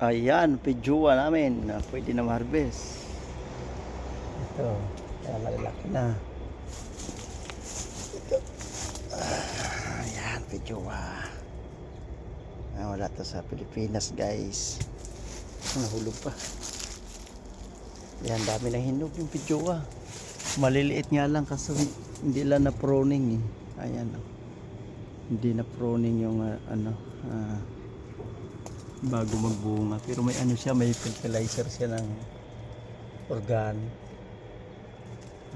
Ayan, pijuwa namin na pwede na ma-harvest. Ito, kaya malalaki na. Ito. Ayan, pijuwa. Wala to sa Pilipinas, guys. Nahulog pa. Ayan, dami na hinog yung pijuwa. Maliliit nga lang kasi hindi lang na pruning eh. Ayan, hindi na pruning yung bago magbunga, pero may ano siya, may fertilizer siya ng organic.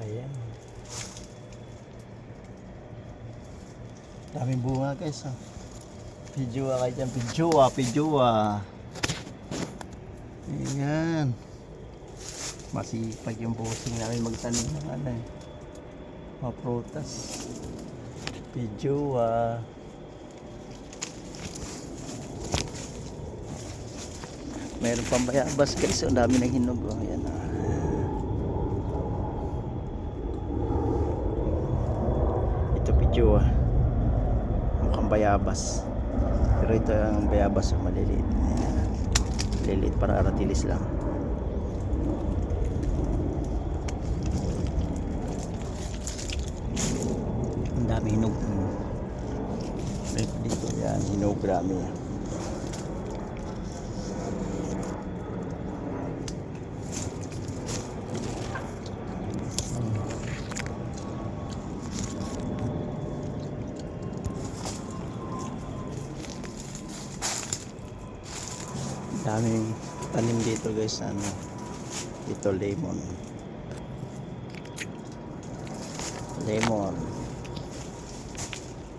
Ayan, daming bunga guys. Pijuwa kayo dyan, pijuwa. Ayan, masipag yung bossing namin magtanim ng mga prutas. Pijuwa. Meron pang bayabas guys, ang dami ng hinog. Ayan. Ito pijuwa, mukhang bayabas, pero ito ang bayabas ang maliliit. Ayan. Maliliit, para aratilis lang. Ang dami hinog dito. Yan, hinog rami. Daming tanim dito guys. Dito lemon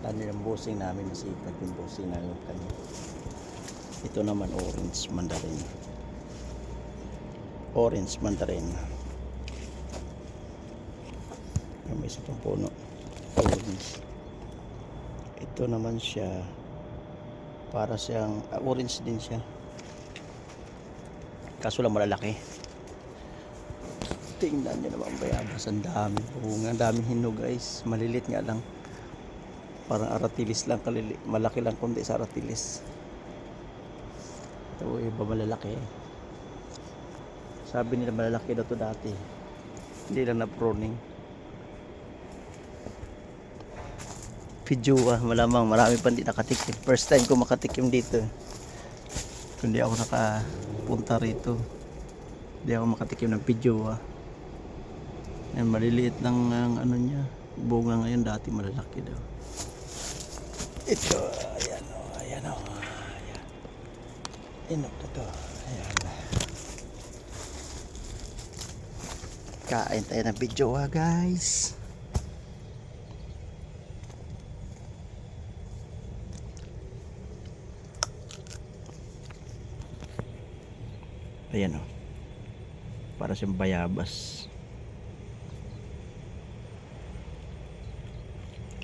tanim ng busing namin, masipag yung busing namin tanim. Ito naman orange mandarin. May isa pang puno orange. Ito naman siya, para siyang orange din siya, kaso lang malalaki. Tingnan nyo naman bayabas, ang dami bunga, ang dami hinog guys. Malilit nga lang, parang aratilis lang, malaki lang kundi sa aratilis. Ito iba malalaki. Sabi nila malalaki na to dati, hindi lang na pruning. Pijuwa, malamang marami pa hindi nakatikim. First time ko makatikim dito, kundi ako nakapunta rito, hindi ako makatikim ng pijuwa. Yan, maliliit lang ang ano niya, bunga ngayon, dati malalaki daw. Ito, ayan o, ayan. Inog na to, ayan. Kain tayo ng pijuwa guys. Ayan o, para siyang bayabas.